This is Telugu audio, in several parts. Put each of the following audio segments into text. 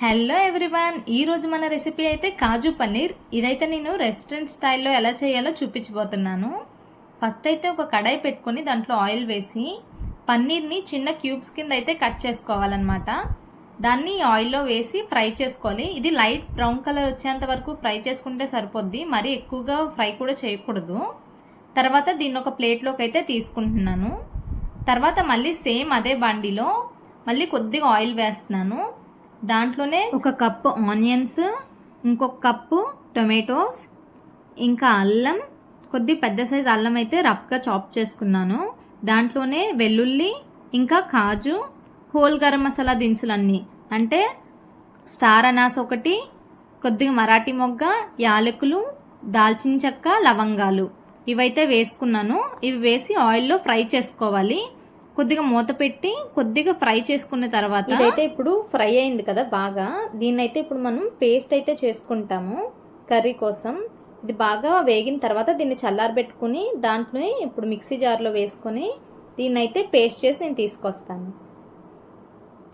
హలో ఎవ్రీవన్, ఈరోజు మన రెసిపీ అయితే కాజు పన్నీర్. ఇదైతే నేను రెస్టారెంట్ స్టైల్లో ఎలా చేయాలో చూపించబోతున్నాను. ఫస్ట్ అయితే ఒక కడాయి పెట్టుకొని దాంట్లో ఆయిల్ వేసి పన్నీర్ని చిన్న క్యూబ్స్ కింద అయితే కట్ చేసుకోవాలన్నమాట. దాన్ని ఆయిల్లో వేసి ఫ్రై చేసుకోవాలి. ఇది లైట్ బ్రౌన్ కలర్ వచ్చేంత వరకు ఫ్రై చేసుకుంటే సరిపోద్ది, మరీ ఎక్కువగా ఫ్రై కూడా చేయకూడదు. తర్వాత దీన్ని ఒక ప్లేట్లోకి అయితే తీసుకుంటున్నాను. తర్వాత మళ్ళీ సేమ్ అదే బండిలో మళ్ళీ కొద్దిగా ఆయిల్ వేస్తున్నాను. దాంట్లోనే ఒక కప్పు ఆనియన్స్, ఇంకొక కప్పు టొమాటోస్, ఇంకా అల్లం, కొద్ది పెద్ద సైజ్ అల్లం అయితే రఫ్గా చాప్ చేసుకున్నాను. దాంట్లోనే వెల్లుల్లి, ఇంకా కాజు, హోల్ గరం మసాలా దినుసులన్నీ అంటే స్టార్ అనాస్ ఒకటి, కొద్దిగా మరాఠీ మొగ్గ, యాలకులు, దాల్చిన చెక్క, లవంగాలు ఇవైతే వేసుకున్నాను. ఇవి వేసి ఆయిల్లో ఫ్రై చేసుకోవాలి. కొద్దిగా మూత పెట్టి కొద్దిగా ఫ్రై చేసుకున్న తర్వాత ఇదైతే ఇప్పుడు ఫ్రై అయింది కదా బాగా. దీన్ని అయితే ఇప్పుడు మనం పేస్ట్ అయితే చేసుకుంటాము కర్రీ కోసం. ఇది బాగా వేగిన తర్వాత దీన్ని చల్లారబెట్టుకుని దాంట్లో ఇప్పుడు మిక్సీ జార్లో వేసుకొని దీన్ని అయితే పేస్ట్ చేసి నేను తీసుకొస్తాను.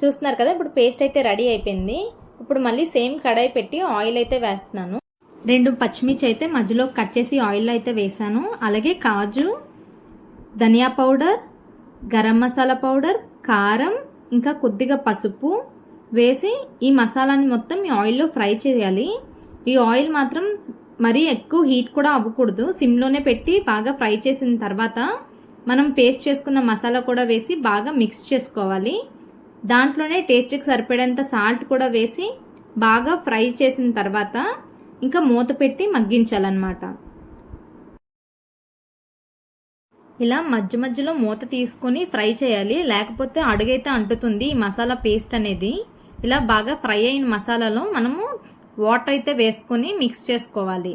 చూస్తున్నారు కదా, ఇప్పుడు పేస్ట్ అయితే రెడీ అయిపోయింది. ఇప్పుడు మళ్ళీ సేమ్ కడాయి పెట్టి ఆయిల్ అయితే వేస్తున్నాను. 2 పచ్చిమిర్చి అయితే మధ్యలో కట్ చేసి ఆయిల్లో అయితే వేసాను. అలాగే కాజు, ధనియా పౌడర్, గరం మసాలా పౌడర్, కారం, ఇంకా కొద్దిగా పసుపు వేసి ఈ మసాలాని మొత్తం ఈ ఆయిల్లో ఫ్రై చేయాలి. ఈ ఆయిల్ మాత్రం మరీ ఎక్కువ హీట్ కూడా అవ్వకూడదు, సిమ్లోనే పెట్టి బాగా ఫ్రై చేసిన తర్వాత మనం పేస్ట్ చేసుకున్న మసాలా కూడా వేసి బాగా మిక్స్ చేసుకోవాలి. దాంట్లోనే టేస్ట్కి సరిపడేంత సాల్ట్ కూడా వేసి బాగా ఫ్రై చేసిన తర్వాత ఇంకా మూత పెట్టి మగ్గించాలన్నమాట. ఇలా మధ్య మధ్యలో మూత తీసుకొని ఫ్రై చేయాలి, లేకపోతే అడుగైతే అంటుతుంది ఈ మసాలా పేస్ట్ అనేది. ఇలా బాగా ఫ్రై అయిన మసాలాలో మనము వాటర్ అయితే వేసుకొని మిక్స్ చేసుకోవాలి.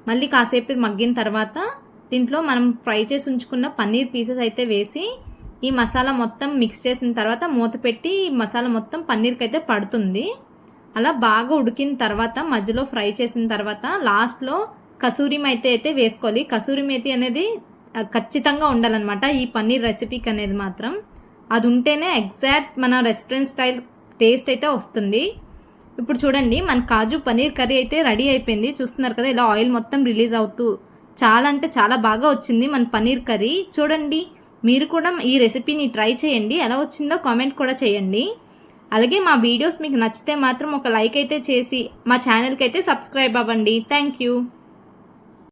మళ్ళీ కాసేపు మగ్గిన తర్వాత దీంట్లో మనం ఫ్రై చేసి ఉంచుకున్న పన్నీర్ పీసెస్ అయితే వేసి ఈ మసాలా మొత్తం మిక్స్ చేసిన తర్వాత మూత పెట్టి ఈ మసాలా మొత్తం పన్నీర్కి అయితే పడుతుంది. అలా బాగా ఉడికిన తర్వాత మధ్యలో ఫ్రై చేసిన తర్వాత లాస్ట్లో కసూరి మేతి అయితే వేసుకోవాలి. కసూరి మేతి అనేది ఖచ్చితంగా ఉండాలన్నమాట ఈ పన్నీర్ రెసిపీకి అనేది మాత్రం. అది ఉంటేనే ఎగ్జాక్ట్ మన రెస్టారెంట్ స్టైల్ టేస్ట్ అయితే వస్తుంది. ఇప్పుడు చూడండి, మన కాజు పన్నీర్ కర్రీ అయితే రెడీ అయిపోయింది. చూస్తున్నారు కదా, ఇలా ఆయిల్ మొత్తం రిలీజ్ అవుతూ చాలా అంటే చాలా బాగా వచ్చింది మన పన్నీర్ కర్రీ. చూడండి, మీరు కూడా ఈ రెసిపీని ట్రై చేయండి. ఎలా వచ్చిందో కామెంట్ కూడా చేయండి. అలాగే మా వీడియోస్ మీకు నచ్చితే మాత్రం ఒక లైక్ అయితే చేసి మా ఛానల్కి అయితే సబ్స్క్రైబ్ అవ్వండి. Thank you.